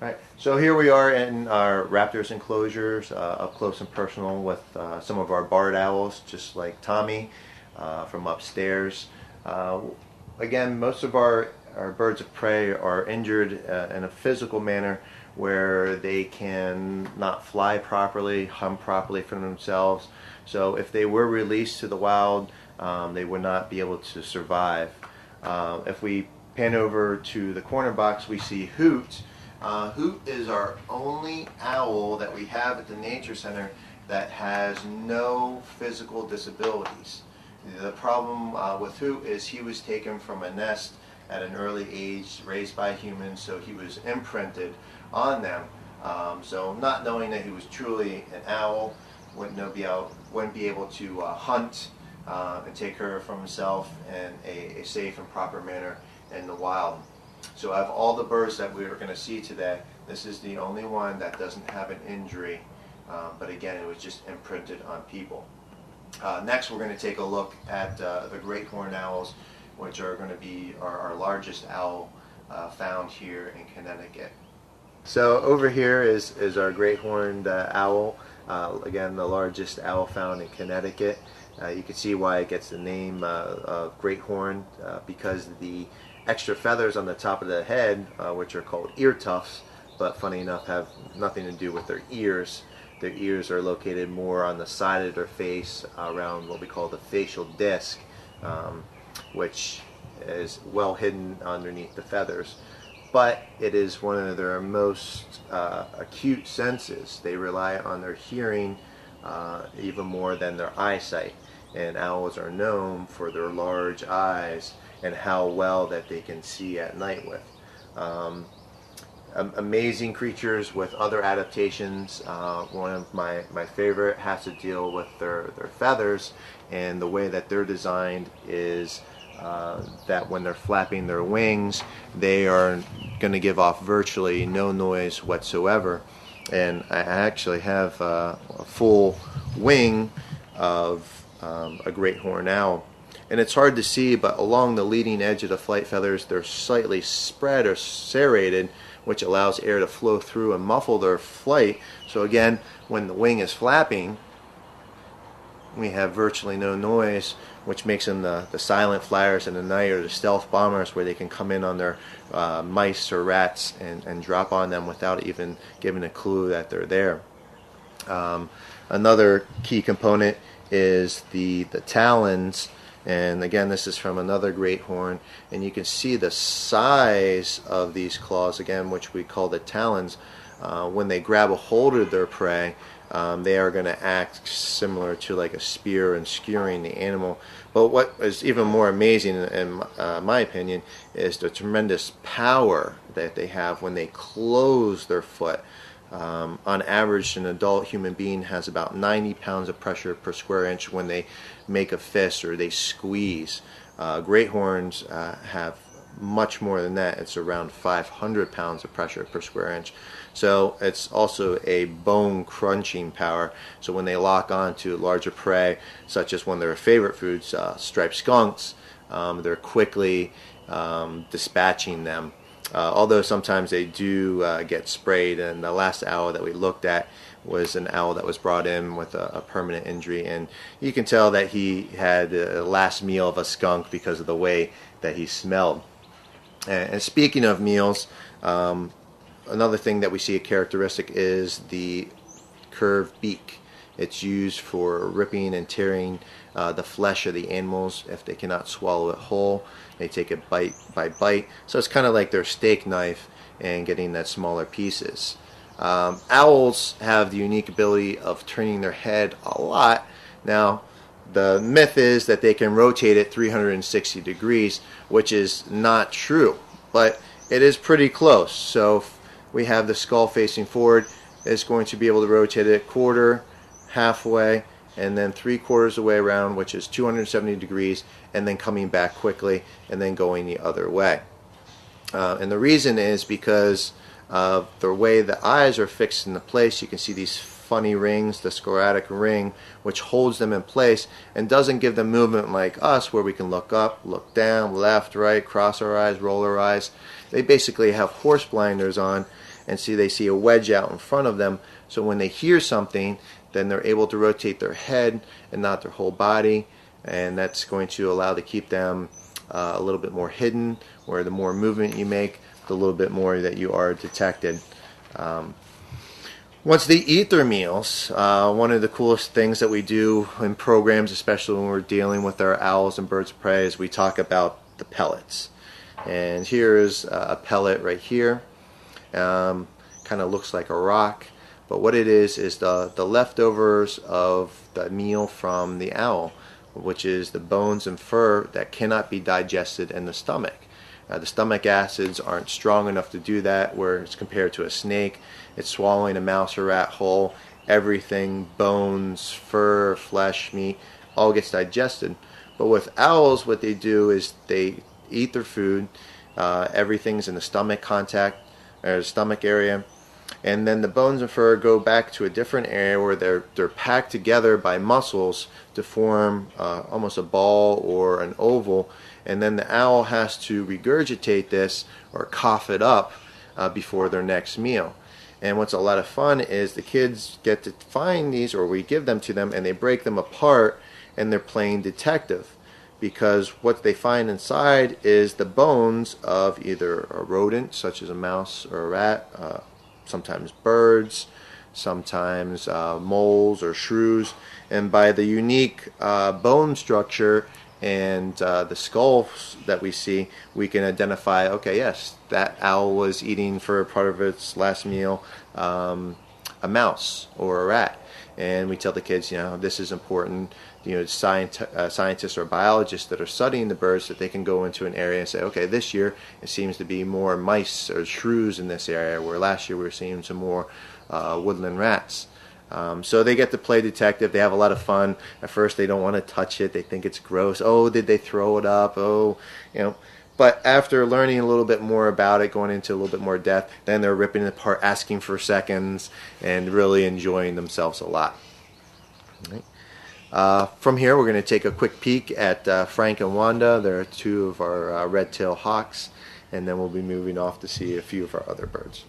Right. So here we are in our raptors enclosures, up close and personal with some of our barred owls, just like Tommy from upstairs. Uh, Again, most of our birds of prey are injured in a physical manner where they can not fly properly, hum properly for themselves. So if they were released to the wild, they would not be able to survive. If we pan over to the corner box, we see Hoot. Hoot is our only owl that we have at the Nature Center that has no physical disabilities. The problem with Hoot is he was taken from a nest at an early age, raised by humans, so he was imprinted on them. So not knowing that he was truly an owl, wouldn't be able to hunt and take care of himself in a safe and proper manner in the wild. So of all the birds that we are going to see today, this is the only one that doesn't have an injury, but again, it was just imprinted on people. Next, we're going to take a look at the great horned owls, which are going to be our largest owl found here in Connecticut. So over here is our great horned owl, again the largest owl found in Connecticut. You can see why it gets the name of great horn, because the extra feathers on the top of the head, which are called ear tufts, but funny enough have nothing to do with their ears. Their ears are located more on the side of their face, around what we call the facial disc, which is well hidden underneath the feathers. But it is one of their most acute senses. They rely on their hearing even more than their eyesight. And owls are known for their large eyes and how well that they can see at night with. Amazing creatures with other adaptations. One of my favorite has to deal with their feathers, and the way that they're designed is that when they're flapping their wings, they are going to give off virtually no noise whatsoever. And I actually have a full wing of a great horned owl. And it's hard to see, but along the leading edge of the flight feathers, they're slightly spread or serrated, which allows air to flow through and muffle their flight. So again, when the wing is flapping, we have virtually no noise, which makes them the silent flyers in the night, or the stealth bombers, where they can come in on their mice or rats and drop on them without even giving a clue that they're there. Another key component is the talons. And again, this is from another great horn, and you can see the size of these claws, again, which we call the talons. When they grab a hold of their prey, they are going to act similar to like a spear and skewering the animal. But what is even more amazing, in my opinion, is the tremendous power that they have when they close their foot. On average, an adult human being has about 90 pounds of pressure per square inch when they make a fist or they squeeze. Great horns have much more than that. It's around 500 pounds of pressure per square inch. So it's also a bone crunching power. So when they lock onto larger prey, such as one of their favorite foods, striped skunks, they're quickly dispatching them. Although sometimes they do get sprayed, and the last owl that we looked at was an owl that was brought in with a permanent injury, and you can tell that he had the last meal of a skunk because of the way that he smelled. And speaking of meals, another thing that we see a characteristic is the curved beak. It's used for ripping and tearing the flesh of the animals. If they cannot swallow it whole, they take it bite by bite. So it's kind of like their steak knife and getting that smaller pieces. Owls have the unique ability of turning their head a lot. Now, the myth is that they can rotate it 360 degrees, which is not true, but it is pretty close. So if we have the skull facing forward, it's going to be able to rotate it quarter, halfway, and then 3/4 the way around, which is 270 degrees, and then coming back quickly and then going the other way. And the reason is because of the way the eyes are fixed into place. You can see these funny rings, the sclerotic ring, which holds them in place and doesn't give them movement like us, where we can look up, look down, left, right, cross our eyes, roll our eyes. They basically have horse blinders on, and see they see a wedge out in front of them. So when they hear something, then they're able to rotate their head and not their whole body, and that's going to allow to keep them a little bit more hidden, where the more movement you make, the little bit more that you are detected. Once they eat their meals, one of the coolest things that we do in programs, especially when we're dealing with our owls and birds of prey, is we talk about the pellets. And here is a pellet right here. Kind of looks like a rock, but what it is the leftovers of the meal from the owl, which is the bones and fur that cannot be digested in the stomach. The stomach acids aren't strong enough to do that, whereas compared to a snake, it's swallowing a mouse or rat whole. Everything, bones, fur, flesh, meat, all gets digested. But with owls, what they do is they eat their food. Everything's in the stomach contact, or the stomach area, and then the bones and fur go back to a different area where they're packed together by muscles to form almost a ball or an oval, and then the owl has to regurgitate this or cough it up before their next meal. And what's a lot of fun is the kids get to find these, or we give them to them, and they break them apart, and they're playing detective, because what they find inside is the bones of either a rodent such as a mouse or a rat, sometimes birds, sometimes moles or shrews, and by the unique bone structure and the skulls that we see, we can identify, okay, yes, that owl was eating for part of its last meal a mouse or a rat. And we tell the kids, this is important. Scientists or biologists that are studying the birds, that they can go into an area and say, okay, this year it seems to be more mice or shrews in this area, where last year we were seeing some more woodland rats. So they get to play detective. They have a lot of fun. At first they don't want to touch it. They think it's gross. Oh, did they throw it up? Oh, But after learning a little bit more about it, going into a little bit more depth, then they're ripping it apart, asking for seconds, and really enjoying themselves a lot. Right. From here, we're going to take a quick peek at Frank and Wanda. They're two of our red-tailed hawks, and then we'll be moving off to see a few of our other birds.